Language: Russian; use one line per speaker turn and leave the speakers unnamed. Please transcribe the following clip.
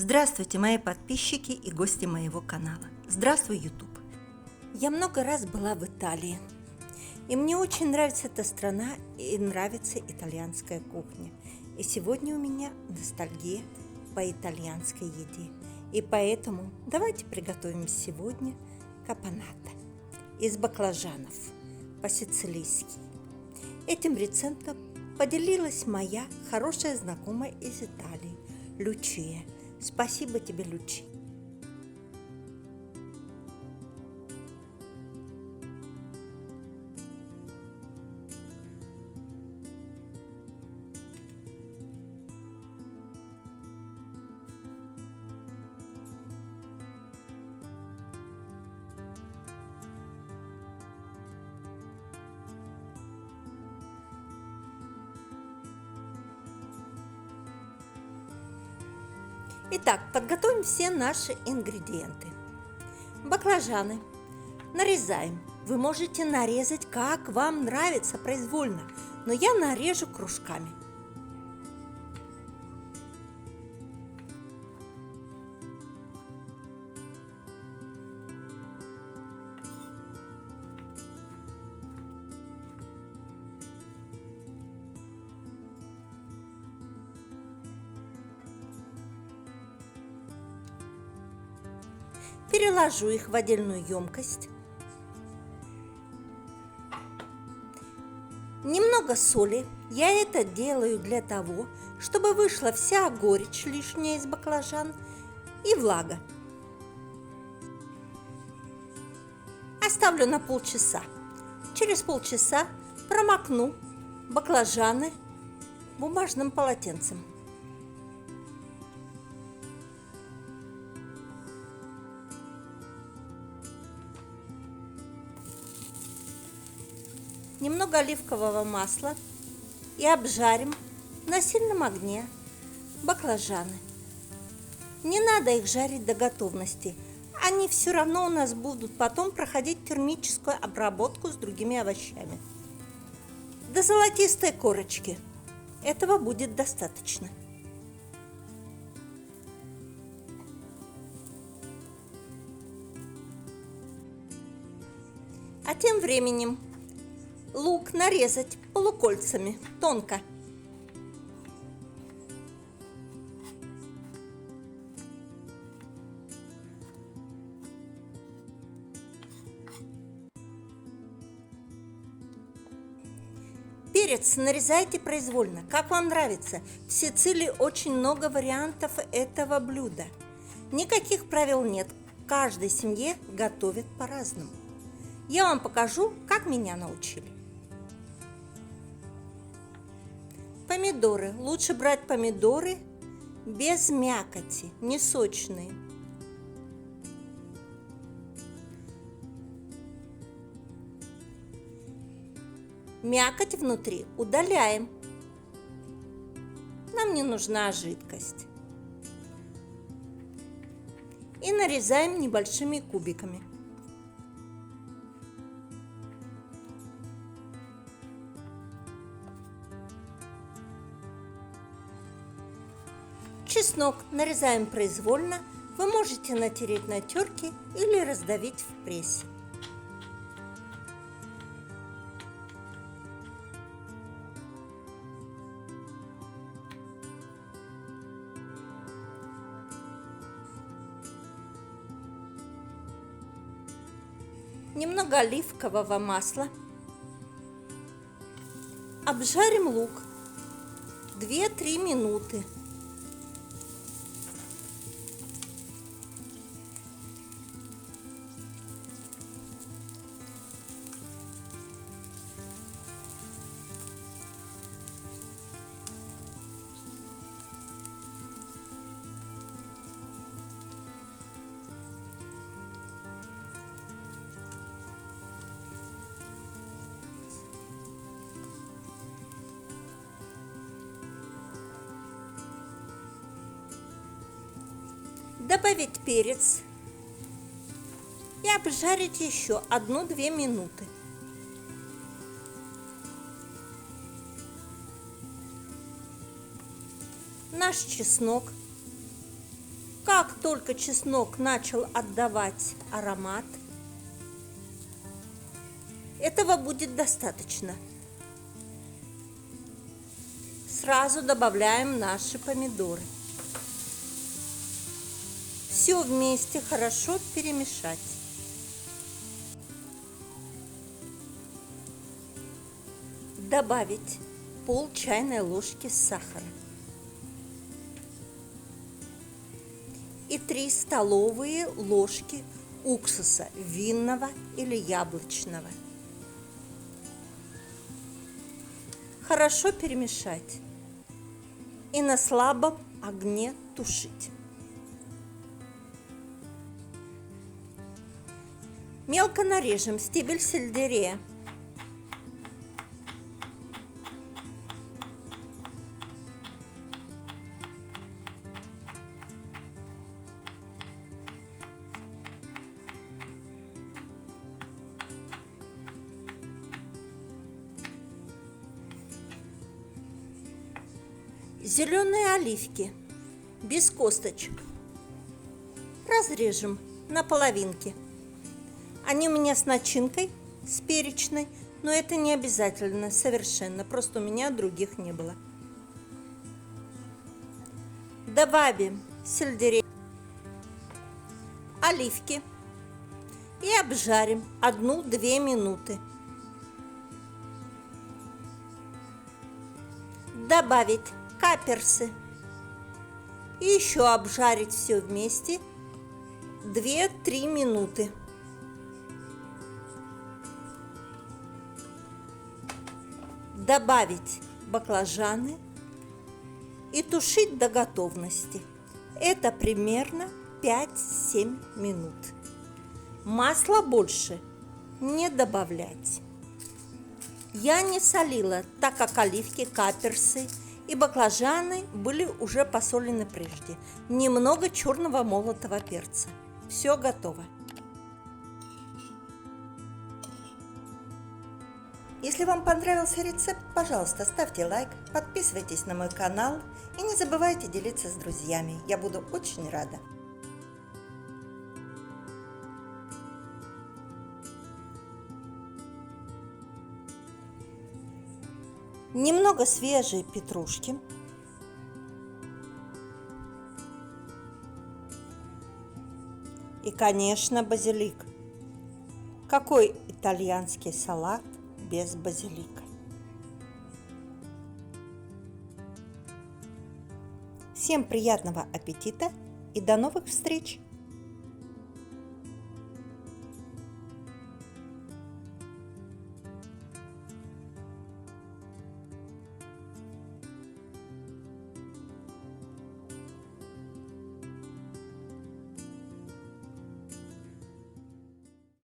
Здравствуйте, мои подписчики и гости моего канала. Здравствуй, YouTube. Я много раз была в Италии, и мне очень нравится эта страна и нравится итальянская кухня. И сегодня у меня ностальгия по итальянской еде. И поэтому давайте приготовим сегодня капонатто из баклажанов по-сицилийски. Этим рецептом поделилась моя хорошая знакомая из Италии, Лючия. Спасибо тебе, Лючи. Итак, подготовим все наши ингредиенты. Баклажаны нарезаем. Вы можете нарезать, как вам нравится, произвольно, но я нарежу кружками. Переложу их в отдельную емкость. Немного соли. Я это делаю для того, чтобы вышла вся горечь лишняя из баклажан и влага. Оставлю на полчаса. Через полчаса промокну баклажаны бумажным полотенцем. Немного оливкового масла и обжарим на сильном огне баклажаны. Не надо их жарить до готовности. Они все равно у нас будут потом проходить термическую обработку с другими овощами. До золотистой корочки. Этого будет достаточно. А тем временем лук нарезать полукольцами, тонко. Перец нарезайте произвольно, как вам нравится. В Сицилии очень много вариантов этого блюда. Никаких правил нет, в каждой семье готовят по-разному. Я вам покажу, как меня научили. Помидоры. Лучше брать помидоры без мякоти, не сочные. Мякоть внутри удаляем. Нам не нужна жидкость. И нарезаем небольшими кубиками. Чеснок нарезаем произвольно. Вы можете натереть на терке или раздавить в прессе. Немного оливкового масла. Обжарим лук 2-3 минуты. Добавить перец и обжарить еще 1-2 минуты. Наш чеснок Как только чеснок начал отдавать аромат, этого будет достаточно. Сразу добавляем наши помидоры. Все вместе хорошо перемешать. Добавить пол чайной ложки сахара и 3 столовые ложки уксуса винного или яблочного. Хорошо перемешать и на слабом огне тушить. Мелко нарежем стебель сельдерея. Зеленые оливки без косточек разрежем на половинки. Они у меня с начинкой, с перечной, но это не обязательно совершенно, просто у меня других не было. Добавим сельдерей, оливки и обжарим 1-2 минуты. Добавить каперсы и еще обжарить все вместе 2-3 минуты. Добавить баклажаны и тушить до готовности. Это примерно 5-7 минут. Масла больше не добавлять. Я не солила, так как оливки, каперсы и баклажаны были уже посолены прежде. Немного черного молотого перца. Все готово. Если вам понравился рецепт, пожалуйста, ставьте лайк, подписывайтесь на мой канал и не забывайте делиться с друзьями. Я буду очень рада. Немного свежей петрушки. И, конечно, базилик. Какой итальянский салат без базилика? Всем приятного аппетита и до новых встреч!